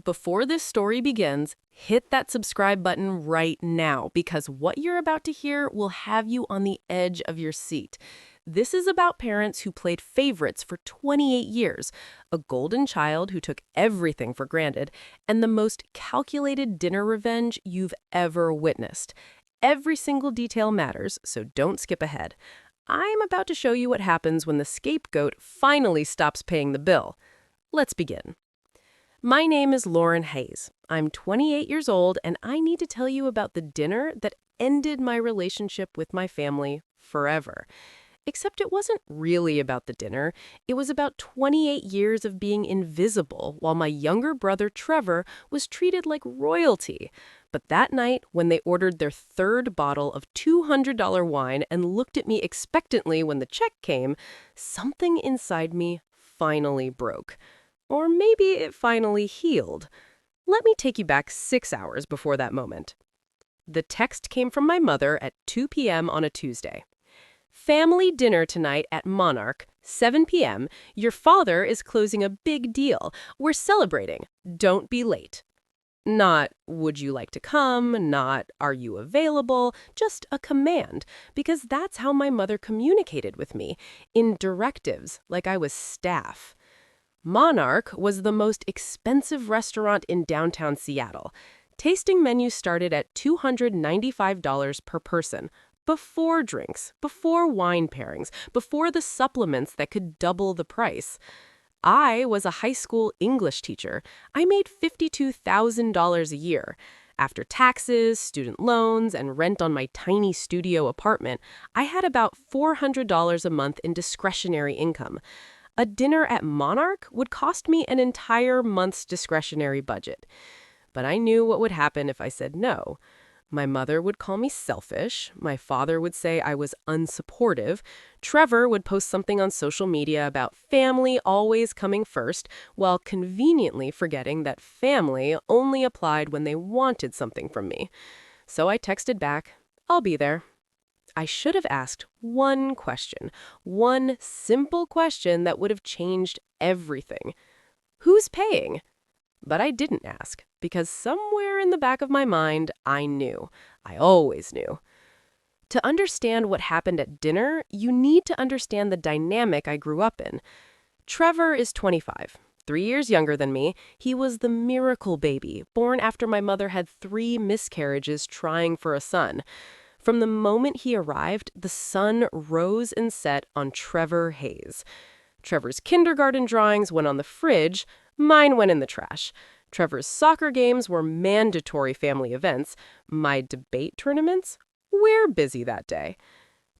Before this story begins, hit that subscribe button right now because what you're about to hear will have you on the edge of your seat. This is about parents who played favorites for 28 years, a golden child who took everything for granted, and the most calculated dinner revenge you've ever witnessed. Every single detail matters, so don't skip ahead. I'm about to show you what happens when the scapegoat finally stops paying the bill. Let's begin. My name is Lauren Hayes. I'm 28 years old, and I need to tell you about the dinner that ended my relationship with my family forever. Except it wasn't really about the dinner. It was about 28 years of being invisible while my younger brother Trevor was treated like royalty. But that night, when they ordered their third bottle of $200 wine and looked at me expectantly when the check came, something inside me finally broke. Or maybe it finally healed. Let me take you back 6 hours before that moment. The text came from my mother at 2 p.m. on a Tuesday. Family dinner tonight at Monarch, 7 p.m. Your father is closing a big deal. We're celebrating. Don't be late. Not, would you like to come? Not, are you available? Just a command, because that's how my mother communicated with me, in directives, like I was staff. Monarch was the most expensive restaurant in downtown Seattle. Tasting menus started at $295 per person, before drinks, before wine pairings, before the supplements that could double the price. I was a high school English teacher. I made $52,000 a year. After taxes, student loans, and rent on my tiny studio apartment, I had about $400 a month in discretionary income. A dinner at Monarch would cost me an entire month's discretionary budget. But I knew what would happen if I said no. My mother would call me selfish. My father would say I was unsupportive. Trevor would post something on social media about family always coming first, while conveniently forgetting that family only applied when they wanted something from me. So I texted back, "I'll be there." I should have asked one question, one simple question that would have changed everything. Who's paying? But I didn't ask, because somewhere in the back of my mind, I knew. I always knew. To understand what happened at dinner, you need to understand the dynamic I grew up in. Trevor is 25. 3 years younger than me. He was the miracle baby, born after my mother had 3 miscarriages trying for a son. From the moment he arrived, the sun rose and set on Trevor Hayes. Trevor's kindergarten drawings went on the fridge, mine went in the trash. Trevor's soccer games were mandatory family events. My debate tournaments? We're busy that day.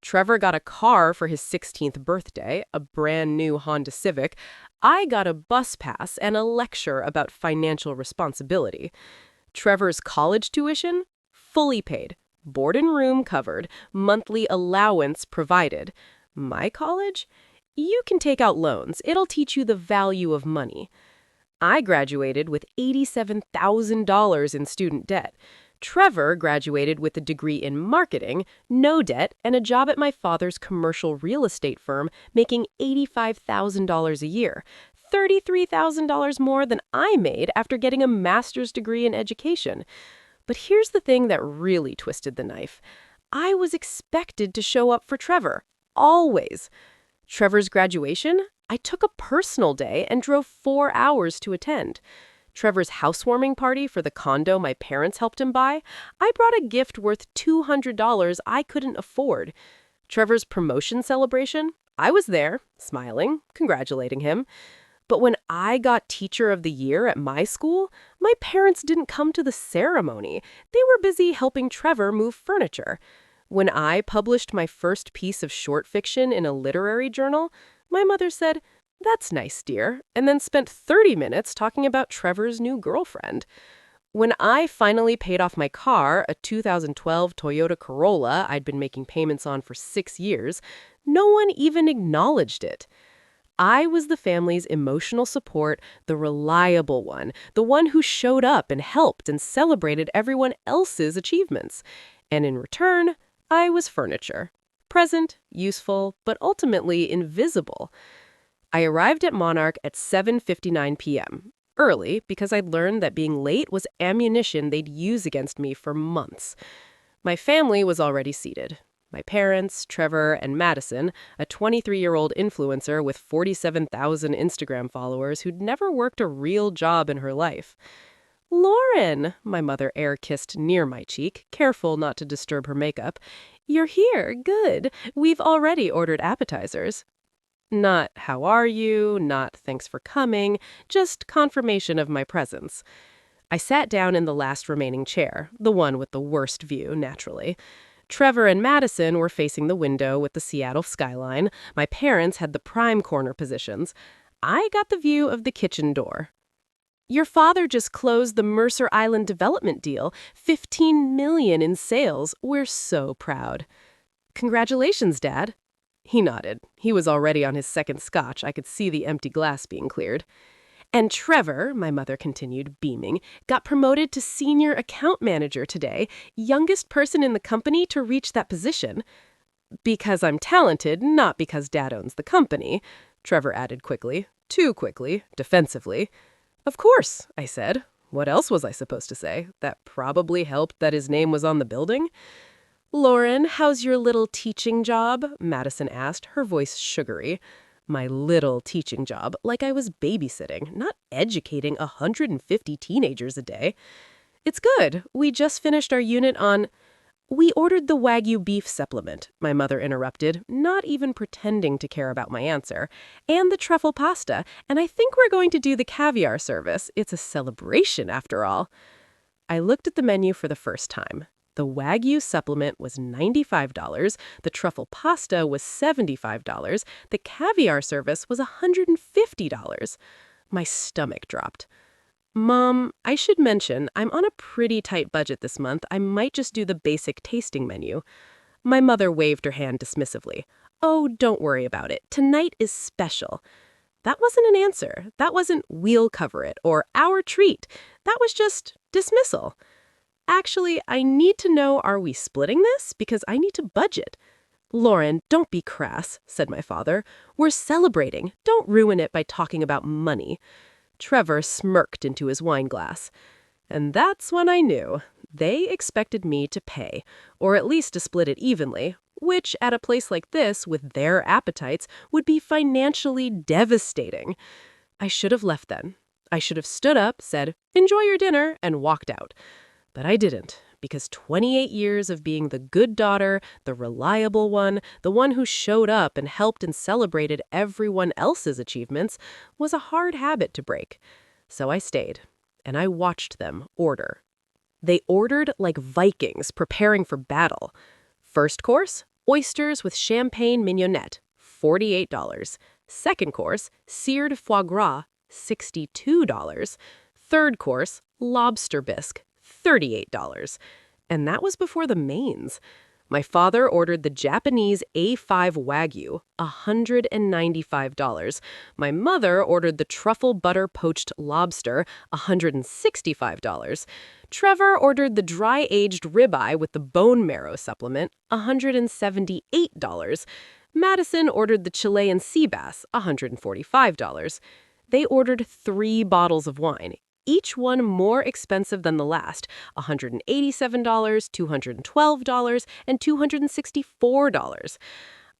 Trevor got a car for his 16th birthday, a brand new Honda Civic. I got a bus pass and a lecture about financial responsibility. Trevor's college tuition? Fully paid. Board and room covered, monthly allowance provided. My college? You can take out loans. It'll teach you the value of money. I graduated with $87,000 in student debt. Trevor graduated with a degree in marketing, no debt, and a job at my father's commercial real estate firm, making $85,000 a year. $33,000 more than I made after getting a master's degree in education. But here's the thing that really twisted the knife. I was expected to show up for Trevor. Always. Trevor's graduation? I took a personal day and drove 4 hours to attend. Trevor's housewarming party for the condo my parents helped him buy? I brought a gift worth $200 I couldn't afford. Trevor's promotion celebration? I was there, smiling, congratulating him. But when I got Teacher of the Year at my school, my parents didn't come to the ceremony. They were busy helping Trevor move furniture. When I published my first piece of short fiction in a literary journal, my mother said, "That's nice, dear," and then spent 30 minutes talking about Trevor's new girlfriend. When I finally paid off my car, a 2012 Toyota Corolla I'd been making payments on for 6 years, no one even acknowledged it. I was the family's emotional support, the reliable one, the one who showed up and helped and celebrated everyone else's achievements. And in return, I was furniture. Present, useful, but ultimately invisible. I arrived at Monarch at 7:59 p.m. early because I'd learned that being late was ammunition they'd use against me for months. My family was already seated. My parents, Trevor, and Madison, a 23-year-old influencer with 47,000 Instagram followers who'd never worked a real job in her life. "Lauren," my mother air-kissed near my cheek, careful not to disturb her makeup. "You're here, good. We've already ordered appetizers." Not "how are you," not "thanks for coming," just confirmation of my presence. I sat down in the last remaining chair, the one with the worst view, naturally. Trevor and Madison were facing the window with the Seattle skyline. My parents had the prime corner positions. I got the view of the kitchen door. "Your father just closed the Mercer Island development deal, $15 million in sales. We're so proud." "Congratulations, Dad." He nodded. He was already on his second scotch. I could see the empty glass being cleared. "And Trevor," my mother continued, beaming, "got promoted to senior account manager today, youngest person in the company to reach that position. Because I'm talented, not because Dad owns the company," Trevor added quickly, too quickly, defensively. "Of course," I said. What else was I supposed to say? That probably helped that his name was on the building? "Lauren, how's your little teaching job?" Madison asked, her voice sugary. My little teaching job, like I was babysitting, not educating 150 teenagers a day. "It's good. We just finished our unit on—" "We ordered the Wagyu beef supplement," my mother interrupted, not even pretending to care about my answer, "and the truffle pasta, and I think we're going to do the caviar service. It's a celebration, after all." I looked at the menu for the first time. The Wagyu supplement was $95, the truffle pasta was $75, the caviar service was $150. My stomach dropped. "Mom, I should mention, I'm on a pretty tight budget this month. I might just do the basic tasting menu." My mother waved her hand dismissively. "Oh, don't worry about it. Tonight is special." That wasn't an answer. That wasn't "we'll cover it" or "our treat." That was just dismissal. "Actually, I need to know, are we splitting this? Because I need to budget." "Lauren, don't be crass," said my father. "We're celebrating. Don't ruin it by talking about money." Trevor smirked into his wine glass. And that's when I knew. They expected me to pay, or at least to split it evenly, which at a place like this, with their appetites, would be financially devastating. I should have left then. I should have stood up, said, "Enjoy your dinner," and walked out. But I didn't, because 28 years of being the good daughter, the reliable one, the one who showed up and helped and celebrated everyone else's achievements, was a hard habit to break. So I stayed, and I watched them order. They ordered like Vikings preparing for battle. First course, oysters with champagne mignonette, $48. Second course, seared foie gras, $62. Third course, lobster bisque, $38. And that was before the mains. My father ordered the Japanese A5 Wagyu, $195. My mother ordered the truffle butter poached lobster, $165. Trevor ordered the dry-aged ribeye with the bone marrow supplement, $178. Madison ordered the Chilean sea bass, $145. They ordered 3 bottles of wine, each one more expensive than the last, $187, $212, and $264.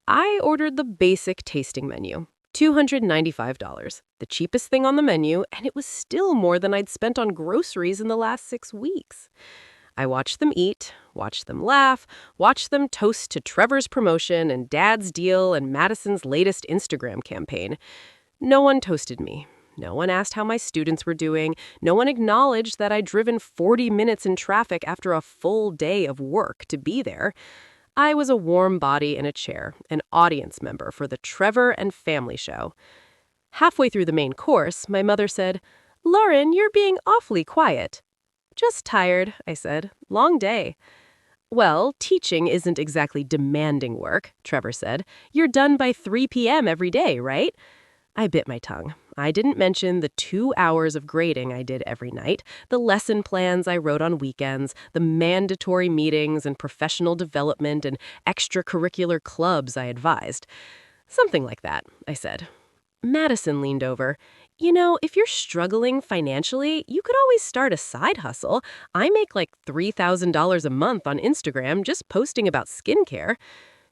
I ordered the basic tasting menu, $295, the cheapest thing on the menu, and it was still more than I'd spent on groceries in the last 6 weeks. I watched them eat, watched them laugh, watched them toast to Trevor's promotion and Dad's deal and Madison's latest Instagram campaign. No one toasted me. No one asked how my students were doing. No one acknowledged that I'd driven 40 minutes in traffic after a full day of work to be there. I was a warm body in a chair, an audience member for the Trevor and Family Show. Halfway through the main course, my mother said, "Lauren, you're being awfully quiet." "Just tired," I said. "Long day." "Well, teaching isn't exactly demanding work," Trevor said. "You're done by 3 p.m. every day, right?" I bit my tongue. I didn't mention the 2 hours of grading I did every night, the lesson plans I wrote on weekends, the mandatory meetings and professional development and extracurricular clubs I advised. "Something like that," I said. Madison leaned over. If you're struggling financially, you could always start a side hustle. I make like $3,000 a month on Instagram just posting about skincare.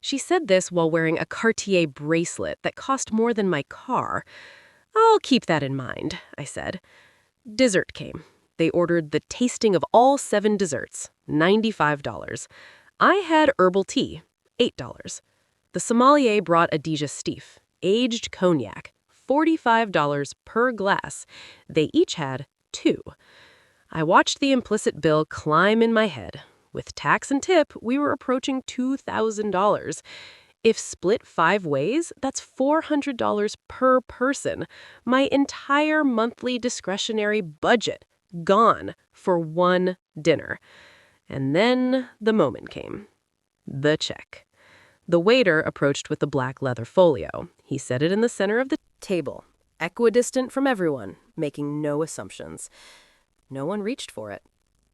She said this while wearing a Cartier bracelet that cost more than my car. I'll keep that in mind, I said. Dessert came. They ordered the tasting of all 7 desserts, $95. I had herbal tea, $8. The sommelier brought a digestif, aged cognac, $45 per glass. They each had 2. I watched the implicit bill climb in my head. With tax and tip, we were approaching $2,000. If split 5 ways, that's $400 per person. My entire monthly discretionary budget gone for one dinner. And then the moment came. The check. The waiter approached with the black leather folio. He set it in the center of the table, equidistant from everyone, making no assumptions. No one reached for it.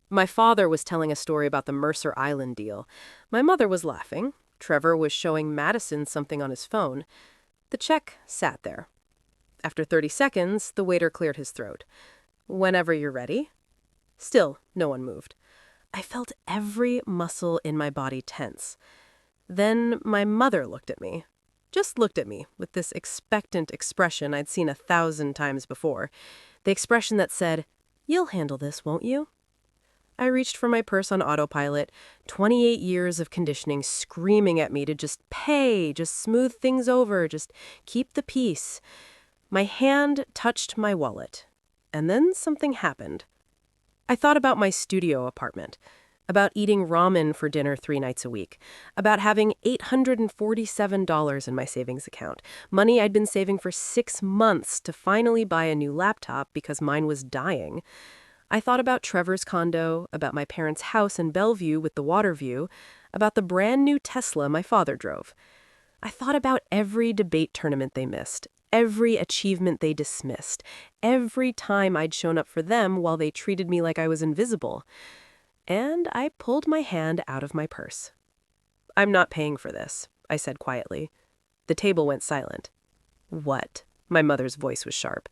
My father was telling a story about the Mercer Island deal. My mother was laughing. Trevor was showing Madison something on his phone. The check sat there. After 30 seconds, the waiter cleared his throat. "Whenever you're ready." Still, no one moved. I felt every muscle in my body tense. Then my mother looked at me. Just looked at me with this expectant expression I'd seen 1,000 times before. The expression that said, "You'll handle this, won't you?" I reached for my purse on autopilot, 28 years of conditioning screaming at me to just pay, just smooth things over, just keep the peace. My hand touched my wallet, and then something happened. I thought about my studio apartment, about eating ramen for dinner 3 nights a week, about having $847 in my savings account, money I'd been saving for 6 months to finally buy a new laptop because mine was dying. I thought about Trevor's condo, about my parents' house in Bellevue with the water view, about the brand new Tesla my father drove. I thought about every debate tournament they missed, every achievement they dismissed, every time I'd shown up for them while they treated me like I was invisible. And I pulled my hand out of my purse. "I'm not paying for this," I said quietly. The table went silent. "What?" My mother's voice was sharp.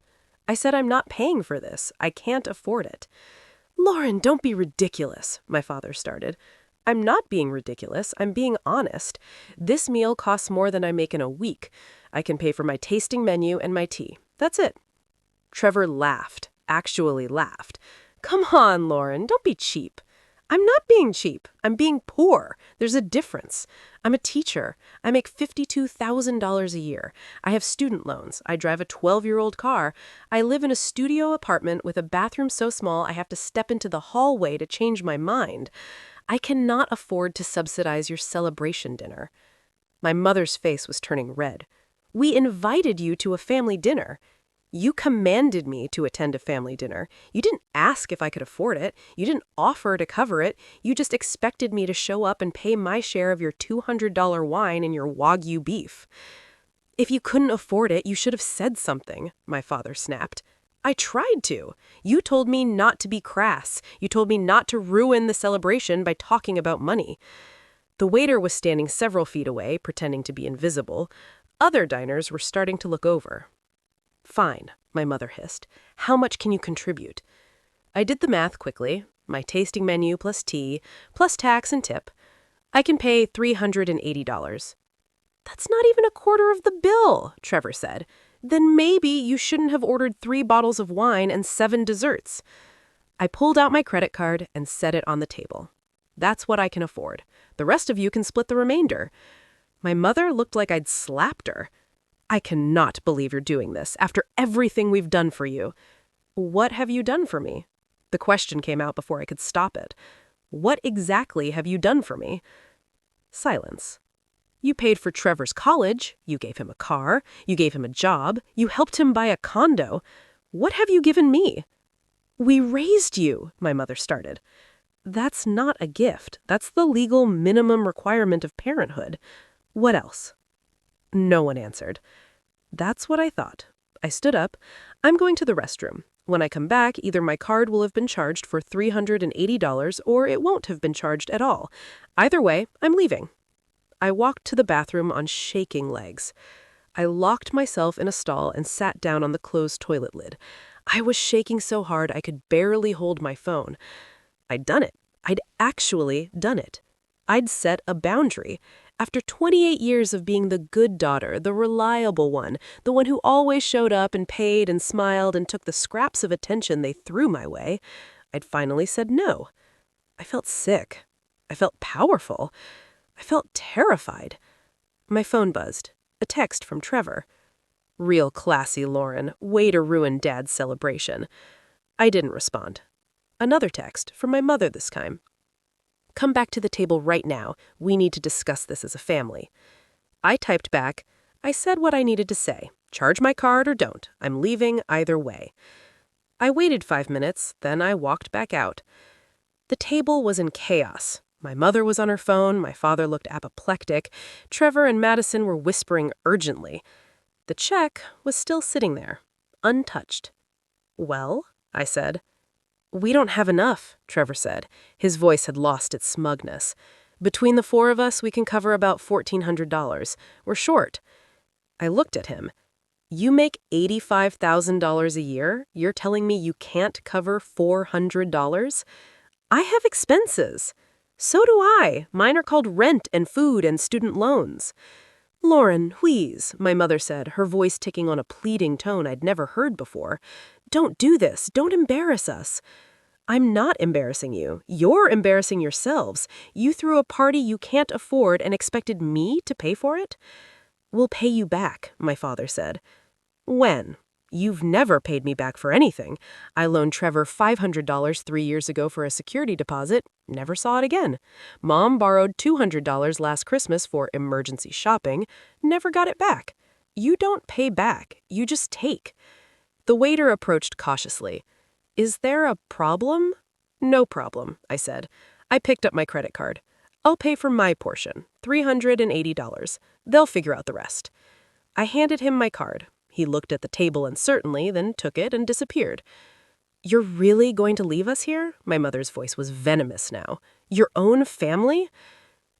I said, "I'm not paying for this. I can't afford it." "Lauren, don't be ridiculous," my father started. "I'm not being ridiculous. I'm being honest. This meal costs more than I make in a week. I can pay for my tasting menu and my tea. That's it." Trevor laughed, actually laughed. "Come on, Lauren, don't be cheap." "I'm not being cheap. I'm being poor. There's a difference. I'm a teacher. I make $52,000 a year. I have student loans. I drive a 12-year-old car. I live in a studio apartment with a bathroom so small I have to step into the hallway to change my mind. I cannot afford to subsidize your celebration dinner." My mother's face was turning red. "We invited you to a family dinner. You commanded me to attend a family dinner. You didn't ask if I could afford it. You didn't offer to cover it. You just expected me to show up and pay my share of your $200 wine and your Wagyu beef. If you couldn't afford it, you should have said something," my father snapped. "I tried to. You told me not to be crass. You told me not to ruin the celebration by talking about money." The waiter was standing several feet away, pretending to be invisible. Other diners were starting to look over. "Fine," my mother hissed. "How much can you contribute?" I did the math quickly. My tasting menu plus tea, plus tax and tip. I can pay $380. "That's not even a quarter of the bill," Trevor said. "Then maybe you shouldn't have ordered 3 bottles of wine and 7 desserts." I pulled out my credit card and set it on the table. "That's what I can afford. The rest of you can split the remainder." My mother looked like I'd slapped her. "I cannot believe you're doing this, after everything we've done for you." "What have you done for me?" The question came out before I could stop it. "What exactly have you done for me?" Silence. "You paid for Trevor's college. You gave him a car. You gave him a job. You helped him buy a condo. What have you given me?" "We raised you," my mother started. "That's not a gift. That's the legal minimum requirement of parenthood. What else?" No one answered. That's what I thought. I stood up. "I'm going to the restroom. When I come back, either my card will have been charged for $380 or it won't have been charged at all. Either way, I'm leaving." I walked to the bathroom on shaking legs. I locked myself in a stall and sat down on the closed toilet lid. I was shaking so hard I could barely hold my phone. I'd done it. I'd actually done it. I'd set a boundary. After 28 years of being the good daughter, the reliable one, the one who always showed up and paid and smiled and took the scraps of attention they threw my way, I'd finally said no. I felt sick. I felt powerful. I felt terrified. My phone buzzed. A text from Trevor. Real classy, Lauren. Way to ruin Dad's celebration. I didn't respond. Another text, from my mother this time. Come back to the table right now. We need to discuss this as a family. I typed back, I said what I needed to say. Charge my card or don't. I'm leaving either way. I waited 5 minutes, then I walked back out. The table was in chaos. My mother was on her phone, my father looked apoplectic, Trevor and Madison were whispering urgently. The check was still sitting there, untouched. Well, I said. We don't have enough, Trevor said. His voice had lost its smugness. Between the four of us, we can cover about $1,400. We're short. I looked at him. You make $85,000 a year? You're telling me you can't cover $400? I have expenses. So do I. Mine are called rent and food and student loans. Lauren, please, my mother said, her voice ticking on a pleading tone I'd never heard before. Don't do this. Don't embarrass us. I'm not embarrassing you. You're embarrassing yourselves. You threw a party you can't afford and expected me to pay for it? We'll pay you back, my father said. When? You've never paid me back for anything. I loaned Trevor $500 3 years ago for a security deposit. Never saw it again. Mom borrowed $200 last Christmas for emergency shopping. Never got it back. You don't pay back. You just take. The waiter approached cautiously. Is there a problem? No problem, I said. I picked up my credit card. I'll pay for my portion, $380. They'll figure out the rest. I handed him my card. He looked at the table uncertainly, then took it and disappeared. You're really going to leave us here? My mother's voice was venomous now. Your own family?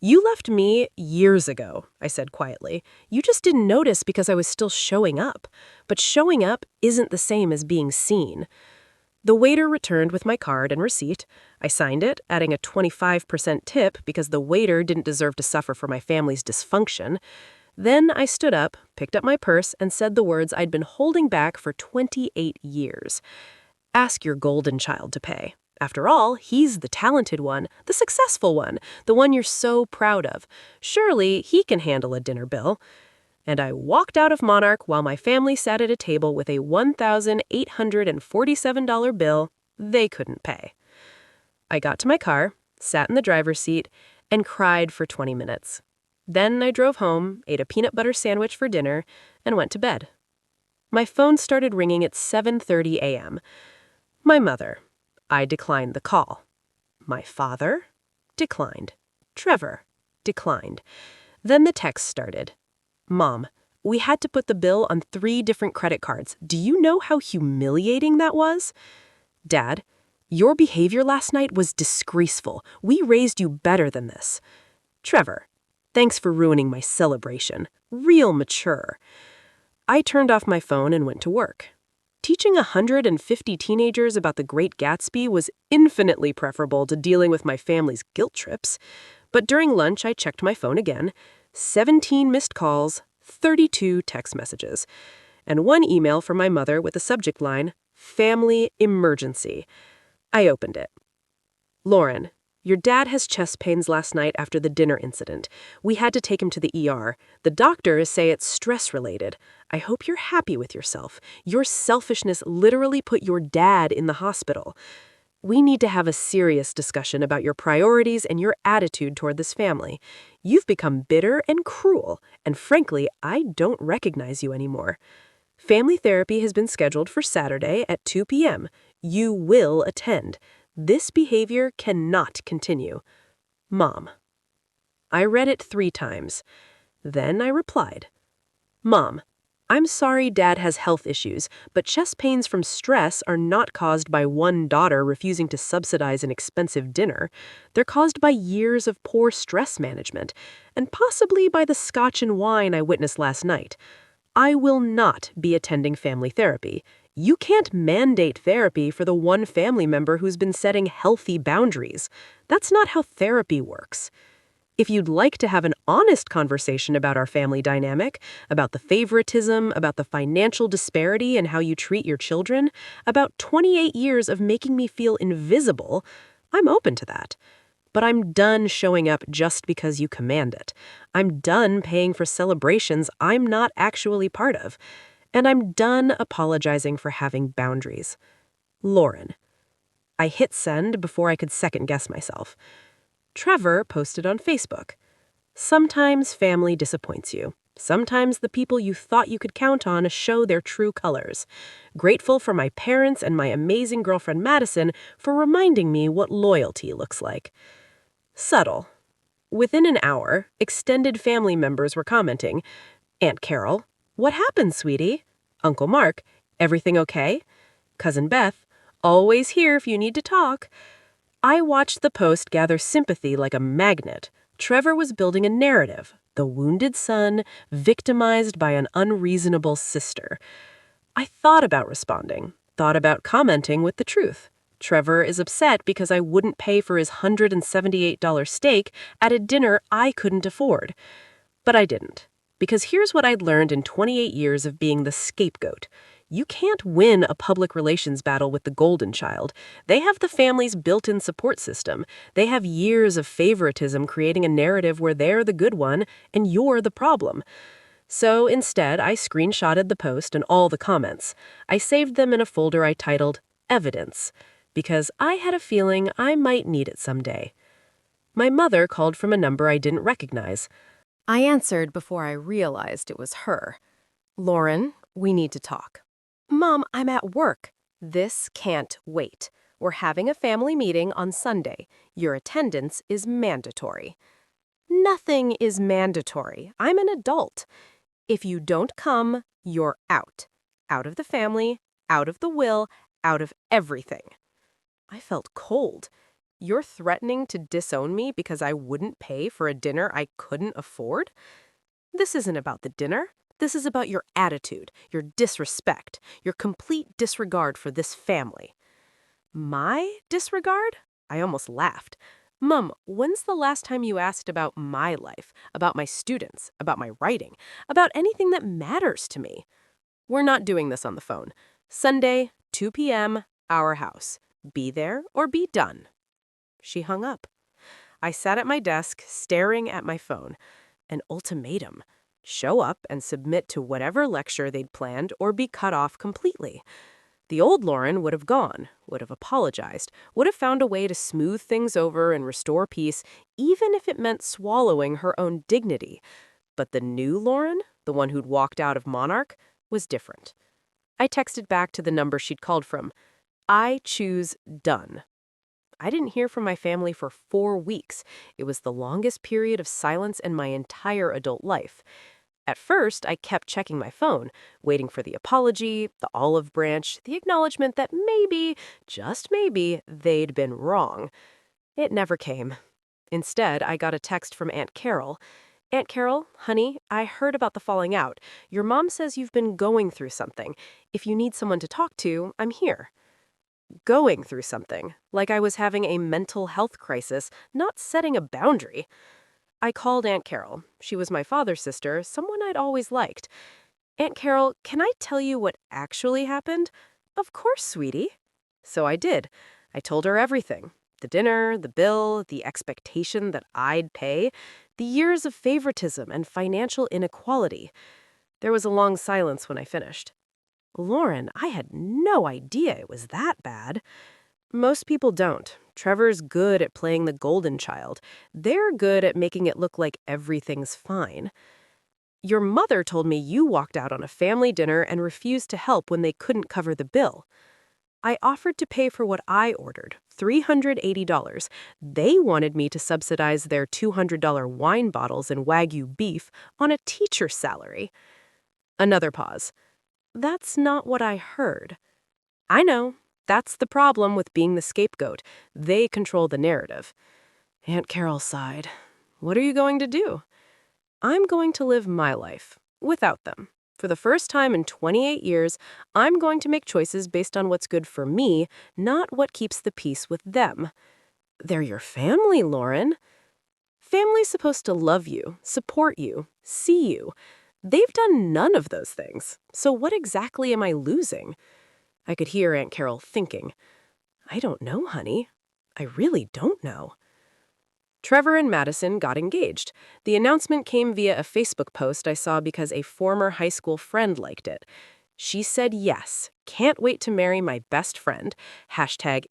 You left me years ago, I said quietly. You just didn't notice because I was still showing up. But showing up isn't the same as being seen. The waiter returned with my card and receipt. I signed it, adding a 25% tip because the waiter didn't deserve to suffer for my family's dysfunction. Then I stood up, picked up my purse, and said the words I'd been holding back for 28 years. Ask your golden child to pay. After all, he's the talented one, the successful one, the one you're so proud of. Surely he can handle a dinner bill. And I walked out of Monarch while my family sat at a table with a $1,847 bill they couldn't pay. I got to my car, sat in the driver's seat, and cried for 20 minutes. Then I drove home, ate a peanut butter sandwich for dinner, and went to bed. My phone started ringing at 7:30 a.m. My mother. I declined the call. My father? Declined. Trevor? Declined. Then the text started. Mom, we had to put the bill on 3 different credit cards. Do you know how humiliating that was? Dad, your behavior last night was disgraceful. We raised you better than this. Trevor, thanks for ruining my celebration. Real mature. I turned off my phone and went to work. Teaching 150 teenagers about the Great Gatsby was infinitely preferable to dealing with my family's guilt trips. But during lunch, I checked my phone again. 17 missed calls, 32 text messages, and 1 email from my mother with the subject line, Family Emergency. I opened it. Lauren, your dad has chest pains last night after the dinner incident. We had to take him to the ER. The doctors say it's stress-related. I hope you're happy with yourself. Your selfishness literally put your dad in the hospital. We need to have a serious discussion about your priorities and your attitude toward this family. You've become bitter and cruel, and frankly, I don't recognize you anymore. Family therapy has been scheduled for Saturday at 2 p.m. You will attend. This behavior cannot continue. Mom. I read it 3 times. Then I replied. Mom, I'm sorry Dad has health issues, but chest pains from stress are not caused by one daughter refusing to subsidize an expensive dinner. They're caused by years of poor stress management, and possibly by the scotch and wine I witnessed last night. I will not be attending family therapy. You can't mandate therapy for the one family member who's been setting healthy boundaries. That's not how therapy works. If you'd like to have an honest conversation about our family dynamic, about the favoritism, about the financial disparity and how you treat your children, about 28 years of making me feel invisible, I'm open to that. But I'm done showing up just because you command it. I'm done paying for celebrations I'm not actually part of. And I'm done apologizing for having boundaries. Lauren. I hit send before I could second guess myself. Trevor posted on Facebook. Sometimes family disappoints you. Sometimes the people you thought you could count on show their true colors. Grateful for my parents and my amazing girlfriend Madison for reminding me what loyalty looks like. Subtle. Within an hour, extended family members were commenting, Aunt Carol, what happened, sweetie? Uncle Mark, everything okay? Cousin Beth, always here if you need to talk. I watched the post gather sympathy like a magnet. Trevor was building a narrative, the wounded son, victimized by an unreasonable sister. I thought about responding, thought about commenting with the truth. Trevor is upset because I wouldn't pay for his $178 steak at a dinner I couldn't afford. But I didn't, because here's what I'd learned in 28 years of being the scapegoat. You can't win a public relations battle with the golden child. They have the family's built-in support system. They have years of favoritism creating a narrative where they're the good one and you're the problem. So instead, I screenshotted the post and all the comments. I saved them in a folder I titled Evidence, because I had a feeling I might need it someday. My mother called from a number I didn't recognize. I answered before I realized it was her. Lauren, we need to talk. Mom, I'm at work. This can't wait. We're having a family meeting on Sunday. Your attendance is mandatory. Nothing is mandatory. I'm an adult. If you don't come, you're out. Out of the family, out of the will, out of everything. I felt cold. You're threatening to disown me because I wouldn't pay for a dinner I couldn't afford? This isn't about the dinner. This is about your attitude, your disrespect, your complete disregard for this family. My disregard? I almost laughed. Mom, when's the last time you asked about my life, about my students, about my writing, about anything that matters to me? We're not doing this on the phone. Sunday, 2 p.m., our house. Be there or be done. She hung up. I sat at my desk, staring at my phone. An ultimatum. Show up and submit to whatever lecture they'd planned or be cut off completely. The old Lauren would have gone, would have apologized, would have found a way to smooth things over and restore peace, even if it meant swallowing her own dignity. But the new Lauren, the one who'd walked out of Monarch, was different. I texted back to the number she'd called from. I choose done. I didn't hear from my family for 4 weeks. It was the longest period of silence in my entire adult life. At first, I kept checking my phone, waiting for the apology, the olive branch, the acknowledgement that maybe, just maybe, they'd been wrong. It never came. Instead, I got a text from Aunt Carol. Aunt Carol, honey, I heard about the falling out. Your mom says you've been going through something. If you need someone to talk to, I'm here. Going through something, like I was having a mental health crisis, not setting a boundary. I called Aunt Carol. She was my father's sister, someone I'd always liked. Aunt Carol, can I tell you what actually happened? Of course, sweetie. So I did. I told her everything. The dinner, the bill, the expectation that I'd pay, the years of favoritism and financial inequality. There was a long silence when I finished. Lauren, I had no idea it was that bad. Most people don't. Trevor's good at playing the golden child. They're good at making it look like everything's fine. Your mother told me you walked out on a family dinner and refused to help when they couldn't cover the bill. I offered to pay for what I ordered, $380. They wanted me to subsidize their $200 wine bottles and Wagyu beef on a teacher's salary. Another pause. That's not what I heard. I know. That's the problem with being the scapegoat. They control the narrative. Aunt Carol sighed. What are you going to do? I'm going to live my life, without them. For the first time in 28 years, I'm going to make choices based on what's good for me, not what keeps the peace with them. They're your family, Lauren. Family's supposed to love you, support you, see you. They've done none of those things. So what exactly am I losing? I could hear Aunt Carol thinking, I don't know, honey. I really don't know. Trevor and Madison got engaged. The announcement came via a Facebook post I saw because a former high school friend liked it. She said yes, can't wait to marry my best friend.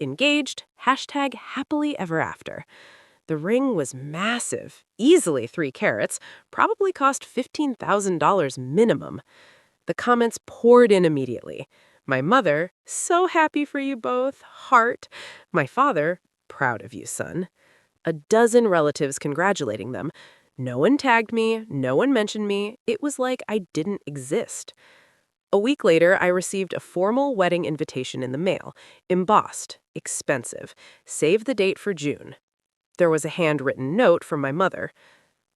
#engaged, #happily ever after. The ring was massive, easily 3 carats, probably cost $15,000 minimum. The comments poured in immediately. My mother, so happy for you both, heart. My father, proud of you, son. A dozen relatives congratulating them. No one tagged me, no one mentioned me. It was like I didn't exist. A week later, I received a formal wedding invitation in the mail, embossed, expensive. Save the date for June. There was a handwritten note from my mother.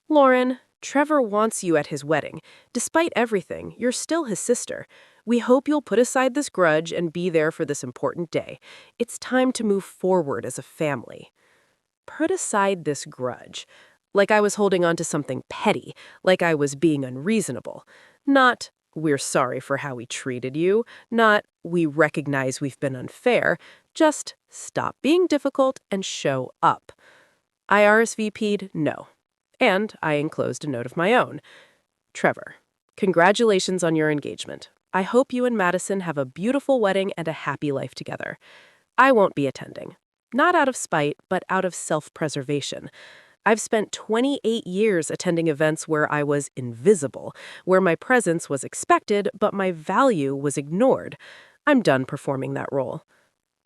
Lauren, Trevor wants you at his wedding. Despite everything, you're still his sister. We hope you'll put aside this grudge and be there for this important day. It's time to move forward as a family. Put aside this grudge. Like I was holding on to something petty, like I was being unreasonable. Not, we're sorry for how we treated you, not, we recognize we've been unfair, just stop being difficult and show up. I RSVP'd no, and I enclosed a note of my own. Trevor, congratulations on your engagement. I hope you and Madison have a beautiful wedding and a happy life together. I won't be attending. Not out of spite, but out of self-preservation. I've spent 28 years attending events where I was invisible, where my presence was expected, but my value was ignored. I'm done performing that role.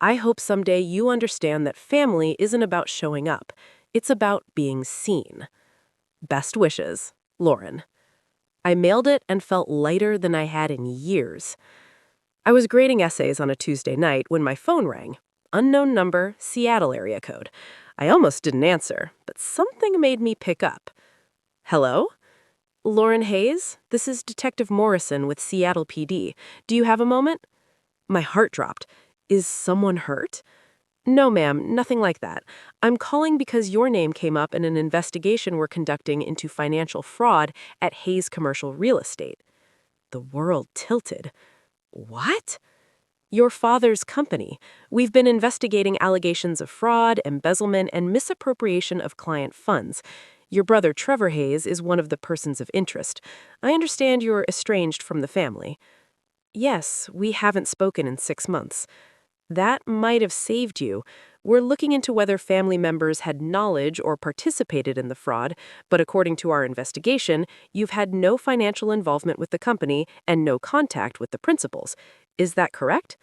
I hope someday you understand that family isn't about showing up. It's about being seen. Best wishes, Lauren. I mailed it and felt lighter than I had in years. I was grading essays on a Tuesday night when my phone rang. Unknown number, Seattle area code. I almost didn't answer, but something made me pick up. Hello? Lauren Hayes? This is Detective Morrison with Seattle PD. Do you have a moment? My heart dropped. Is someone hurt? No, ma'am, nothing like that. I'm calling because your name came up in an investigation we're conducting into financial fraud at Hayes Commercial Real Estate. The world tilted. What? Your father's company. We've been investigating allegations of fraud, embezzlement, and misappropriation of client funds. Your brother Trevor Hayes is one of the persons of interest. I understand you're estranged from the family. Yes, we haven't spoken in 6 months. That might have saved you. We're looking into whether family members had knowledge or participated in the fraud, but according to our investigation, you've had no financial involvement with the company and no contact with the principals. Is that correct?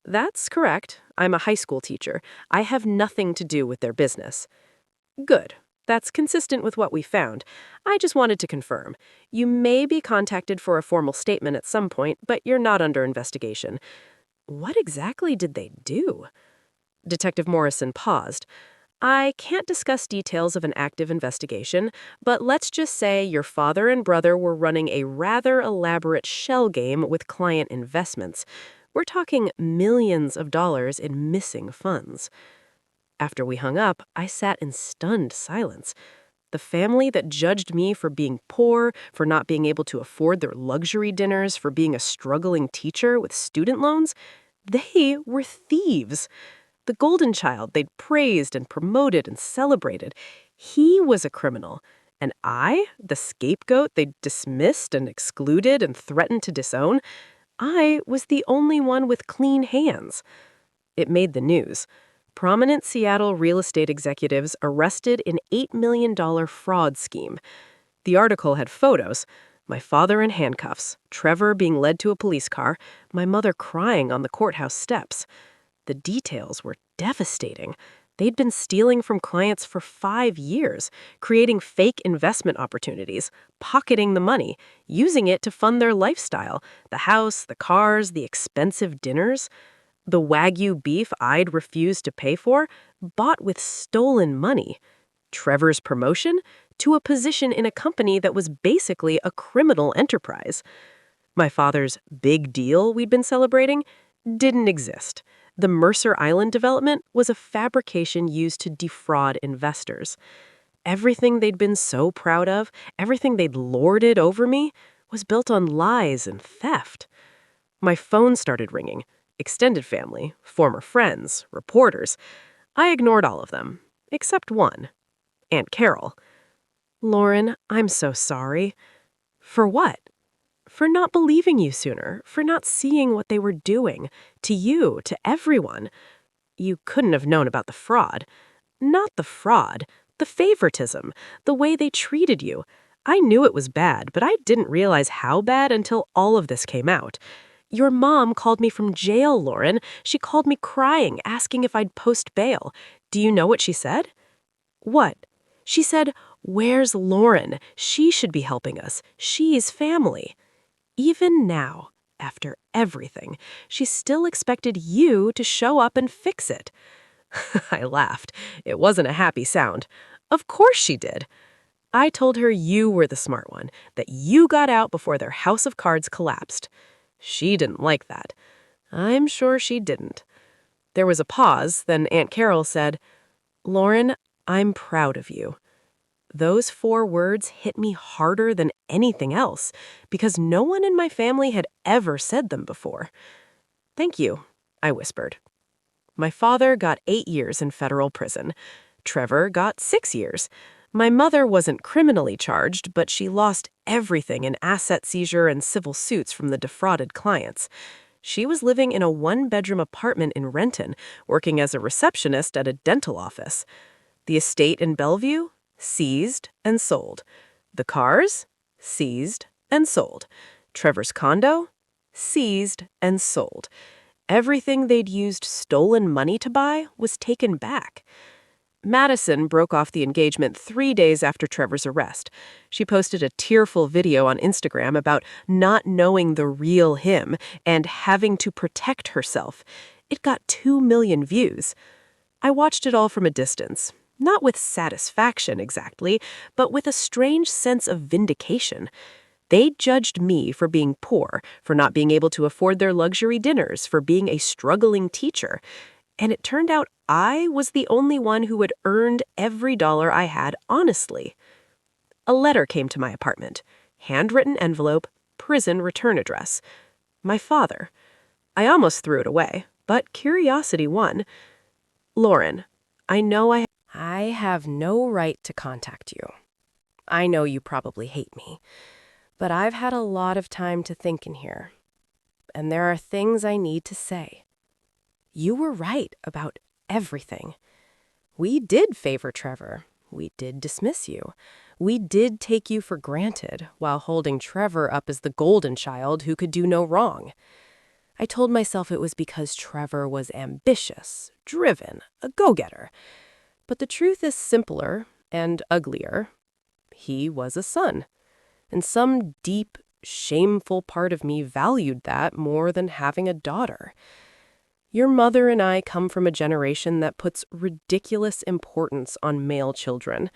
That's correct. I'm a high school teacher. I have nothing to do with their business. Good. That's consistent with what we found. I just wanted to confirm. You may be contacted for a formal statement at some point, but you're not under investigation. What exactly did they do? Detective Morrison paused. I can't discuss details of an active investigation, but let's just say your father and brother were running a rather elaborate shell game with client investments. We're talking millions of dollars in missing funds. After we hung up, I sat in stunned silence. The family that judged me for being poor, for not being able to afford their luxury dinners, for being a struggling teacher with student loans, they were thieves. The golden child they'd praised and promoted and celebrated, he was a criminal. And I, the scapegoat they'd dismissed and excluded and threatened to disown, I was the only one with clean hands. It made the news. Prominent Seattle real estate executives arrested in $8 million fraud scheme. The article had photos. My father in handcuffs, Trevor being led to a police car, my mother crying on the courthouse steps. The details were devastating. They'd been stealing from clients for 5 years, creating fake investment opportunities, pocketing the money, using it to fund their lifestyle, the house, the cars, the expensive dinners. The Wagyu beef I'd refused to pay for, bought with stolen money. Trevor's promotion to a position in a company that was basically a criminal enterprise. My father's big deal we'd been celebrating didn't exist. The Mercer Island development was a fabrication used to defraud investors. Everything they'd been so proud of, everything they'd lorded over me, was built on lies and theft. My phone started ringing. Extended family, former friends, reporters. I ignored all of them, except one, Aunt Carol. "Lauren, I'm so sorry." "For what?" "For not believing you sooner, for not seeing what they were doing. To you, to everyone. You couldn't have known about the fraud. Not the fraud, the favoritism, the way they treated you. I knew it was bad, but I didn't realize how bad until all of this came out. Your mom called me from jail, Lauren. She called me crying, asking if I'd post bail. Do you know what she said?" "What?" "She said, 'Where's Lauren? She should be helping us. She's family.' Even now, after everything, she still expected you to show up and fix it." I laughed. It wasn't a happy sound. Of course she did. I told her you were the smart one, that you got out before their house of cards collapsed. She didn't like that. I'm sure she didn't. There was a pause, then Aunt Carol said, "Lauren, I'm proud of you." Those 4 words hit me harder than anything else, because no one in my family had ever said them before. "Thank you," I whispered. My father got 8 years in federal prison. Trevor got 6 years. My mother wasn't criminally charged, but she lost everything in asset seizure and civil suits from the defrauded clients. She was living in a 1-bedroom apartment in Renton, working as a receptionist at a dental office. The estate in Bellevue? Seized and sold. The cars? Seized and sold. Trevor's condo? Seized and sold. Everything they'd used stolen money to buy was taken back. Madison broke off the engagement 3 days after Trevor's arrest. She posted a tearful video on Instagram about not knowing the real him and having to protect herself. It got 2 million views. I watched it all from a distance, not with satisfaction exactly, but with a strange sense of vindication. They judged me for being poor, for not being able to afford their luxury dinners, for being a struggling teacher. And it turned out I was the only one who had earned every dollar I had honestly. A letter came to my apartment. Handwritten envelope, prison return address. My father. I almost threw it away, but curiosity won. "Lauren, I know I have no right to contact you. I know you probably hate me, but I've had a lot of time to think in here, and there are things I need to say. You were right about everything. We did favor Trevor. We did dismiss you. We did take you for granted while holding Trevor up as the golden child who could do no wrong. I told myself it was because Trevor was ambitious, driven, a go-getter. But the truth is simpler and uglier. He was a son. And some deep, shameful part of me valued that more than having a daughter. Your mother and I come from a generation that puts ridiculous importance on male children.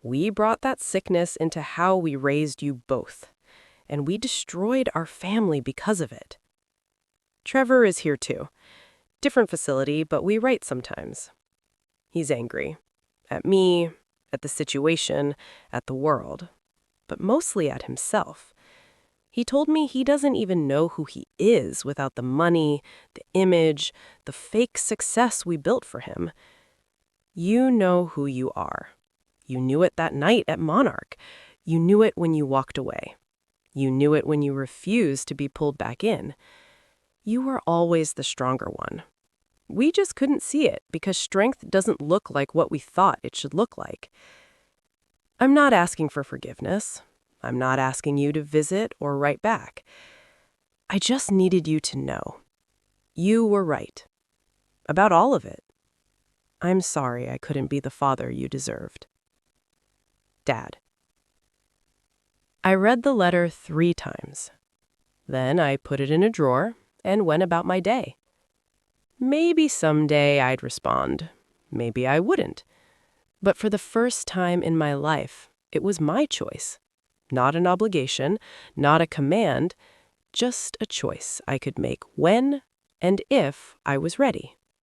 We brought that sickness into how we raised you both, and we destroyed our family because of it. Trevor is here too. Different facility, but we write sometimes. He's angry. At me, at the situation, at the world. But mostly at himself. He told me he doesn't even know who he is without the money, the image, the fake success we built for him. You know who you are. You knew it that night at Monarch. You knew it when you walked away. You knew it when you refused to be pulled back in. You were always the stronger one. We just couldn't see it because strength doesn't look like what we thought it should look like. I'm not asking for forgiveness. I'm not asking you to visit or write back. I just needed you to know. You were right. About all of it. I'm sorry I couldn't be the father you deserved. Dad. I read the letter 3 times. Then I put it in a drawer and went about my day. Maybe someday I'd respond. Maybe I wouldn't. But for the first time in my life, it was my choice. Not an obligation, not a command. just a choice I could make when and if I was ready.